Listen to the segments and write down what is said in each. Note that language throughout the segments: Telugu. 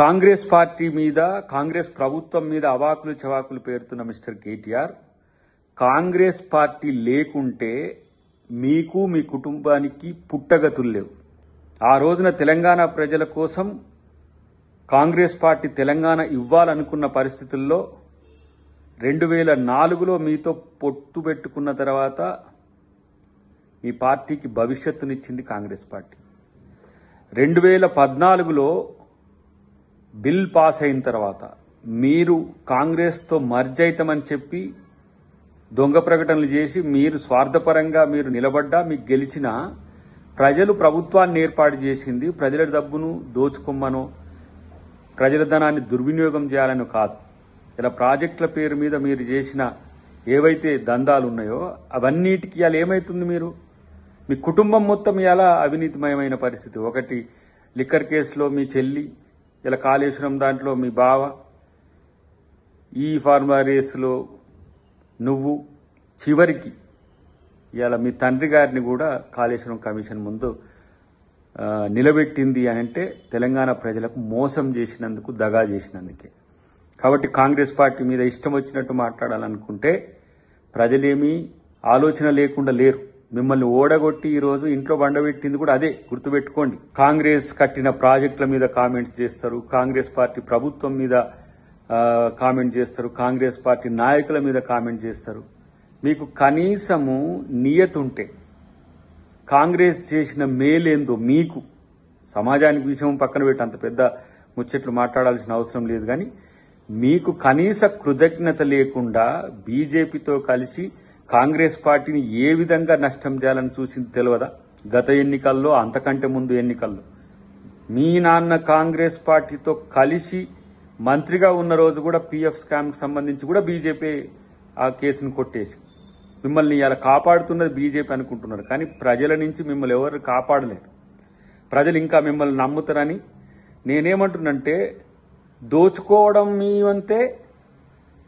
కాంగ్రెస్ పార్టీ మీద, కాంగ్రెస్ ప్రభుత్వం మీద అవాకులు చవాకులు పేరుతున్న మిస్టర్ కేటీఆర్, కాంగ్రెస్ పార్టీ లేకుంటే మీకు మీ కుటుంబానికి పుట్టగతులు లేవు. ఆ రోజున తెలంగాణ ప్రజల కోసం కాంగ్రెస్ పార్టీ తెలంగాణ ఇవ్వాలనుకున్న పరిస్థితుల్లో 2004లో మీతో పొత్తు పెట్టుకున్న తర్వాత మీ పార్టీకి భవిష్యత్తునిచ్చింది కాంగ్రెస్ పార్టీ. 2014లో బిల్ పాస్ అయిన తర్వాత మీరు కాంగ్రెస్తో మర్జ్ అవుతామని చెప్పి దొంగ ప్రకటనలు చేసి మీరు స్వార్థపరంగా మీరు నిలబడ్డా మీకు గెలిచిన ప్రజలు ప్రభుత్వాన్ని ఏర్పాటు చేసింది ప్రజల డబ్బును దోచుకోమ్మనో ప్రజల ధనాన్ని దుర్వినియోగం చేయాలని కాదు. ఇలా ప్రాజెక్టుల పేరు మీద మీరు చేసిన ఏవైతే దందాలు ఉన్నాయో అవన్నిటికీ ఇలా ఏమవుతుంది, మీ కుటుంబం మొత్తం ఇలా అవినీతిమయమైన పరిస్థితి. ఒకటి లిక్కర్ కేసులో మీ చెల్లి, ఇలా కాళేశ్వరం దాంట్లో మీ బావ, ఈ ఫార్మా రేసులో నువ్వు, చివరికి ఇలా మీ తండ్రి గారిని కూడా కాళేశ్వరం కమిషన్ ముందు నిలబెట్టింది అని అంటే తెలంగాణ ప్రజలకు మోసం చేసినందుకు, దగా చేసినందుకే. కాబట్టి కాంగ్రెస్ పార్టీ మీద ఇష్టం వచ్చినట్టు మాట్లాడాలనుకుంటే ప్రజలేమీ ఆలోచన లేకుండా లేరు. మిమ్మల్ని ఓడగొట్టి ఈరోజు ఇంట్లో బండబెట్టింది కూడా అదే, గుర్తుపెట్టుకోండి. కాంగ్రెస్ కట్టిన ప్రాజెక్టుల మీద కామెంట్స్ చేస్తారు, కాంగ్రెస్ పార్టీ ప్రభుత్వం మీద కామెంట్ చేస్తారు, కాంగ్రెస్ పార్టీ నాయకుల మీద కామెంట్ చేస్తారు. మీకు కనీసము నియతుంటే కాంగ్రెస్ చేసిన మేలేందో మీకు సమాజానికి విషయం పక్కన పెట్టి అంత పెద్ద ముచ్చట్లు మాట్లాడాల్సిన అవసరం లేదు. కానీ మీకు కనీస కృతజ్ఞత లేకుండా బీజేపీతో కలిసి కాంగ్రెస్ పార్టీని ఏ విధంగా నష్టం చేయాలని చూసింది తెలియదా? గత ఎన్నికల్లో, అంతకంటే ముందు ఎన్నికల్లో మీ నాన్న కాంగ్రెస్ పార్టీతో కలిసి మంత్రిగా ఉన్న రోజు కూడా పీఎఫ్ స్కామ్కి సంబంధించి కూడా బీజేపీ ఆ కేసును కొట్టేసి మిమ్మల్ని ఇలా కాపాడుతున్నది బీజేపీ అనుకుంటున్నారు. కానీ ప్రజల నుంచి మిమ్మల్ని ఎవరు కాపాడలేరు. ప్రజలు ఇంకా మిమ్మల్ని నమ్ముతారని నేనేమంటున్నంటే, దోచుకోవడం మీ వంతే,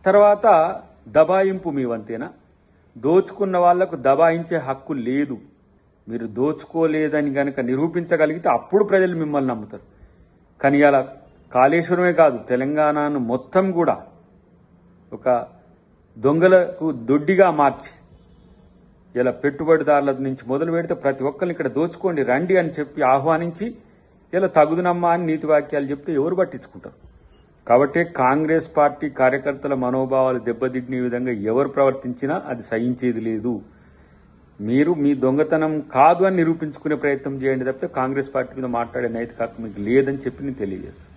తర్వాత దబాయింపు మీ వంతేనా? దోచుకున్న వాళ్లకు దబాయించే హక్కు లేదు. మీరు దోచుకోలేదని గనక నిరూపించగలిగితే అప్పుడు ప్రజలు మిమ్మల్ని నమ్ముతారు. కానీ ఇలా కాళేశ్వరమే కాదు, తెలంగాణను మొత్తం కూడా ఒక దొంగలకు దొడ్డిగా మార్చి ఇలా పెట్టుబడిదారుల నుంచి మొదలు పెడితే ప్రతి ఒక్కరిని ఇక్కడ దోచుకోండి రండి అని చెప్పి ఆహ్వానించి ఇలా తగుదునమ్మా అని నీతి వాక్యాలు చెప్తే ఎవరు పట్టించుకుంటారు? కాబట్టి కాంగ్రెస్ పార్టీ కార్యకర్తల మనోభావాలు దెబ్బతింటే విధంగా ఎవరు ప్రవర్తించినా అది సహించేది లేదు. మీరు మీ దొంగతనం కాదు అని నిరూపించుకునే ప్రయత్నం చేయండి తప్పితే కాంగ్రెస్ పార్టీ మీద మాట్లాడే నైతిక హక్కు మీకు లేదని చెప్పి నేను తెలియజేస్తాను.